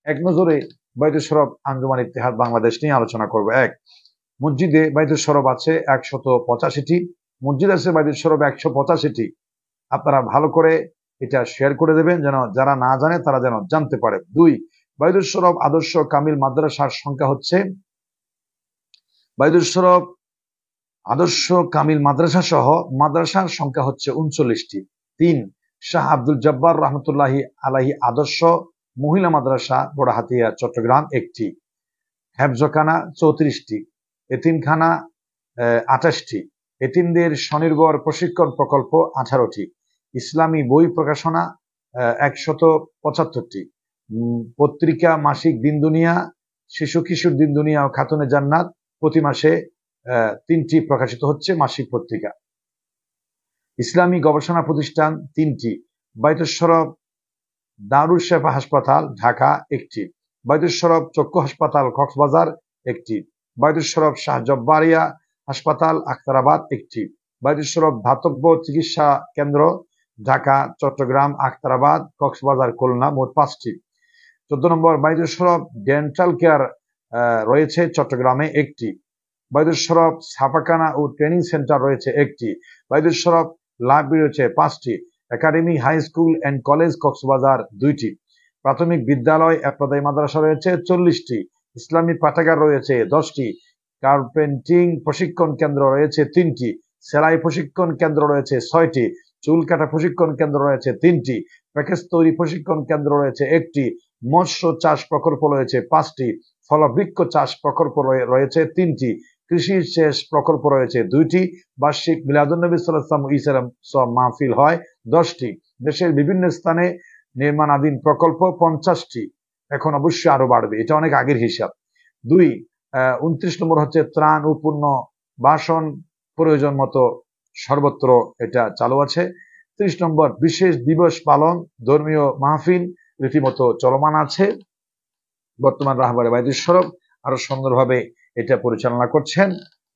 এক নজরে বাইতুল শরফ আঞ্জুমান ইত্তেহাদ বাংলাদেশ নিয়ে আলোচনা করব। এক, মসজিদে বাইতুল শরফ আছে 185টি, মসজিদ আছে বাইতুল শরফ 185টি। আপনারা ভালো করে এটা শেয়ার করে দেবেন, যেন যারা না জানে তারা যেন জানতে পারে। দুই, বাইতুল শরফ আদর্শ কামিল মাদ্রাসার সংখ্যা হচ্ছে, বাইতুল শরফ আদর্শ কামিল মাদ্রাসা সহ মাদ্রাসার সংখ্যা হচ্ছে 39টি। তিন, শাহ আব্দুল জব্বার রহমতুল্লাহি আলাইহি আদর্শ মহিলা মাদ্রাসা বড়হাতিয়া চট্টগ্রাম একটি, হেফজখানা 34টি, এতিমখানা 28টি, এতিমদের স্বনির্ভর প্রশিক্ষণ প্রকল্প 18টি, ইসলামী বই প্রকাশনা 175টি, পত্রিকা মাসিক দিন দুনিয়া, শিশু কিশোর দিন দুনিয়া ও খাতুনে জান্নাত প্রতি মাসে 3টি প্রকাশিত হচ্ছে মাসিক পত্রিকা, ইসলামী গবেষণা প্রতিষ্ঠান 3টি, বাইতুল শরফ দারুল শেফা হাসপাতাল ঢাকা একটি, বাইতুল শরফ চক্ষু হাসপাতাল কক্সবাজার একটি, বাইতুল শরফ শাহ জব্বারিয়া হাসপাতাল আখতারাবাদ একটি, বাইতুল শরফ ধাতব্য চিকিৎসা কেন্দ্র ঢাকা, চট্টগ্রাম, আখতারাবাদ, কক্সবাজার, খুলনা মোট 5টি। 14 নম্বর, বাইতুল শরফ ডেন্টাল কেয়ার রয়েছে চট্টগ্রামে একটি, বাইতুল শরফ ছাপাখানা ও ট্রেনিং সেন্টার রয়েছে একটি, বাইতুল শরফ লাইব্রেরি রয়েছে 5টি, academy high school and college Cox's Bazar 2টি, প্রাথমিক বিদ্যালয় একপদাই মাদ্রাসা রয়েছে 40টি, ইসলামী পাঠাগার রয়েছে 10টি, কার্পেন্টিং প্রশিক্ষণ কেন্দ্র রয়েছে 3টি, সেলাই প্রশিক্ষণ কেন্দ্র রয়েছে 6টি, চুল কাটা প্রশিক্ষণ কেন্দ্র রয়েছে 3টি, প্যাকেজ তৈরি প্রশিক্ষণ কেন্দ্র রয়েছে 1টি, মৎস্য চাষ প্রকল্প রয়েছে 5টি, ফলবৃক্ষ চাষ প্রকল্প রয়েছে 3টি, কৃষি সেচ প্রকল্প রয়েছে 2টি, বার্ষিক মিলাদুন্নবী সাল্লাল্লাহু আলাইহি ওয়াসাল্লাম মাহফিল হয় 10টি, দেশের বিভিন্ন স্থানে নির্মাণাধীন প্রকল্প 50টি, এখন অবশ্যই আরো বাড়বে, এটা অনেক আগের হিসাব। 2, 29 নম্বর হচ্ছে ত্রাণ ও পূর্ণ বাসন প্রয়োজন মতো সর্বত্র এটা চালু আছে। 30 নম্বর, বিশেষ দিবস পালন ধর্মীয় মাহফিল রীতিমতো চলমান আছে। বর্তমান রাহবারে বাইতুল শরফ আরো সুন্দরভাবে এটা পরিচালনা করছেন।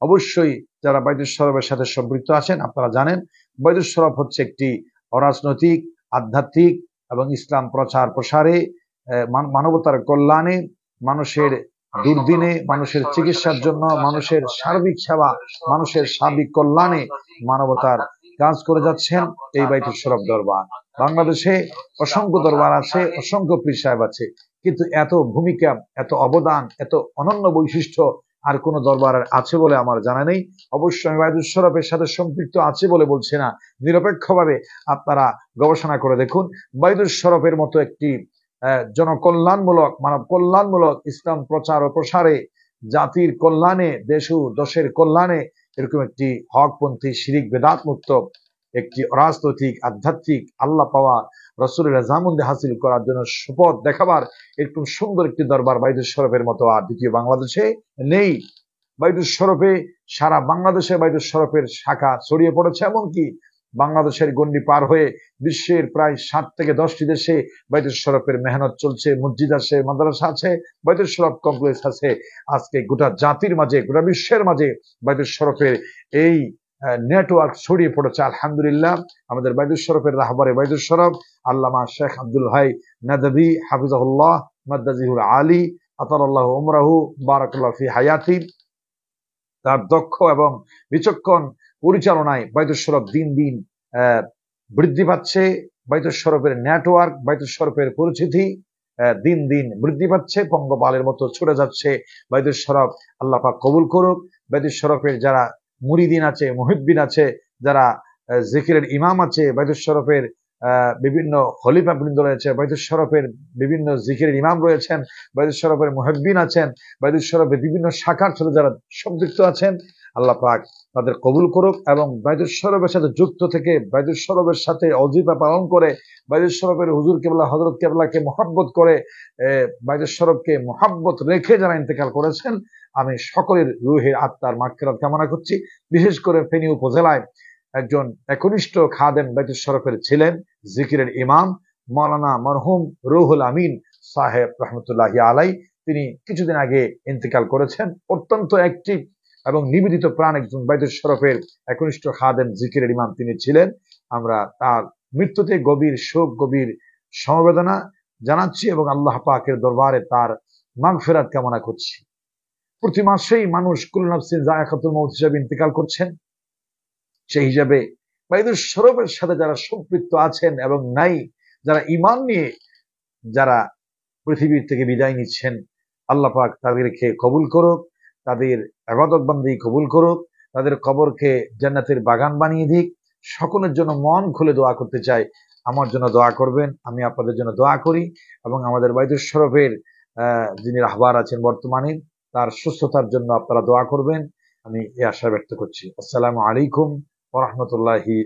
অবশ্যই যারা বাইতুল শরফের সাথে সম্পৃক্ত আছেন আপনারা জানেন বাইতুল শরফ হচ্ছে একটি অরাজনৈতিক, আধ্যাত্মিক এবং ইসলাম প্রচার প্রসারে, মানবতার কল্যাণে, মানুষের দুর্দিনে, মানুষের চিকিৎসার জন্য, মানুষের সার্বিক সেবা, মানুষের সার্বিক কল্যাণে মানবতার কাজ করে যাচ্ছেন এই বাইতুল শরফ দরবার। বাংলাদেশে অসংখ্য দরবার আছে, অসংখ্য পীর সাহেব আছে, কিন্তু এত ভূমিকা, এত অবদান, এত অনন্য বৈশিষ্ট্য আর কোন দরবারের আছে বলে আমার জানা নেই। অবশ্যই আমি বাইতুল শরফের সাথে সম্পৃক্ত আছে বলে বলছি না, নিরপেক্ষভাবে আপনারা গবেষণা করে দেখুন। বাইতুল শরফের মতো একটি জনকল্যাণমূলক, মানব কল্যাণমূলক, ইসলাম প্রচার ও প্রসারে, জাতির কল্যাণে, দেশ ও দেশের কল্যাণে এরকম একটি হকপন্থী, শিরিক বেদাত মুক্ত একটি অরাজনৈতিক, আধ্যাত্মিক, আল্লাহ পাওয়া, রসুলের রাজামন্দি হাসিল করার জন্য শপথ দেখাবার এরকম সুন্দর একটি দরবার বাইতুল শরফের মতো আর দ্বিতীয় বাংলাদেশে নেই। বাইতুল শরফে সারা বাংলাদেশে বাইতুল শরফের শাখা ছড়িয়ে পড়েছে, এমনকি বাংলাদেশের গণ্ডি পার হয়ে বিশ্বের প্রায় 7 থেকে 10টি দেশে বাইতুল শরফের মেহনত চলছে। মসজিদ আছে, মাদ্রাসা আছে, বাইতুল শরফ কমপ্লেক্স আছে। আজকে গোটা জাতির মাঝে, গোটা বিশ্বের মাঝে বাইতুল শরফের এই নেটওয়ার্ক ছড়িয়ে পড়েছে। আলহামদুলিল্লাহ, আমাদের বাইতুল শরফের রাহবারে বাইতুল শরফ আল্লামা শেখ আব্দুল হাই নাদভী হাফিজাহুল্লাহ মাদ্দাজিহুল আলী আতারাল্লাহু উমরাহু বারাকাল্লাহু ফি হায়াতি, তার দক্ষ এবং বিচক্ষণ পরিচালনায় বাইতুল শরফ দিন দিন বৃদ্ধি পাচ্ছে। বাইতুল শরফের নেটওয়ার্ক, বাইতুল শরফের পরিচিতি দিন দিন বৃদ্ধি পাচ্ছে, পঙ্গপালের মতো ছুটে যাচ্ছে। বাইতুল শরফ আল্লাহ পাক কবুল করুক। বাইতুল শরফের যারা মুরিদিন আছে, মুহিব্বিন আছে, যারা জিকিরের ইমাম আছে, বাইতুল শরফের বিভিন্ন খলিফা বৃন্দ রয়েছে, বাইতুল শরফের বিভিন্ন জিকিরের ইমাম রয়েছেন, বাইতুল শরফের মুহিব্বিন আছেন, বাইতুল শরফের বিভিন্ন শাখার সাথে যারা সম্পৃক্ত আছেন, আল্লাহ পাক তাদের কবুল করুক এবং বাইতুল শরফের সাথে যুক্ত থেকে, বাইতুল শরফের সাথে ওজিফা পালন করে, বাইতুল শরফের হুজুর কেবলা, হযরত কেবলাকে মুহাব্বত করে, বাইতুল শরফকে মুহাব্বত রেখে যারা ইন্তেকাল করেছেন, আমি সকলের রুহের আত্মার মাগফিরাত কামনা করছি। বিশেষ করে ফেনী উপজেলায় একজন একনিষ্ঠ খাদেম বাইতুল শরফের ছিলেন, জিকিরের ইমাম মাওলানা মরহুম রুহুল আমিন সাহেব রহমতুল্লাহি আলাই। তিনি কিছুদিন আগে ইন্তেকাল করেছেন। অত্যন্ত অ্যাক্টিভ এবং নিবেদিত প্রাণ একজন বাইতুল শরফের একনিষ্ঠ খাদেম, জিকিরের ইমাম তিনি ছিলেন। আমরা তার মৃত্যুতে গভীর শোক, গভীর সমবেদনা জানাচ্ছি এবং আল্লাহ পাকের দরবারে তার মাগফিরাত কামনা করছি। প্রতি মাসেই মানুষ কুল্লু নাফসিন যায়কাতুল মউত হিসেবে ইন্তেকাল করছেন। সেই হিসাবে বাইদুর সরবের সাথে যারা সম্পৃক্ত আছেন এবং নাই, যারা ঈমান নিয়ে যারা পৃথিবীর থেকে বিদায় নিচ্ছেন, আল্লাহ পাক তাদেরকে কবুল করুক, তাদের ইবাদত বান্দি কবুল করুক, তাদের কবরকে জান্নাতের বাগান বানিয়ে দিক। সকলের জন্য মন খুলে দোয়া করতে চাই। আমার জন্য দোয়া করবেন, আমি আপনাদের জন্য দোয়া করি, এবং আমাদের বাইদুর শরফের যিনি রাহবার আছেন বর্তমানে, তার সুস্থতার জন্য আপনারা দোয়া করবেন, আমি এই আশা ব্যক্ত করছি। আসসালামু আলাইকুম ওয়া রাহমাতুল্লাহি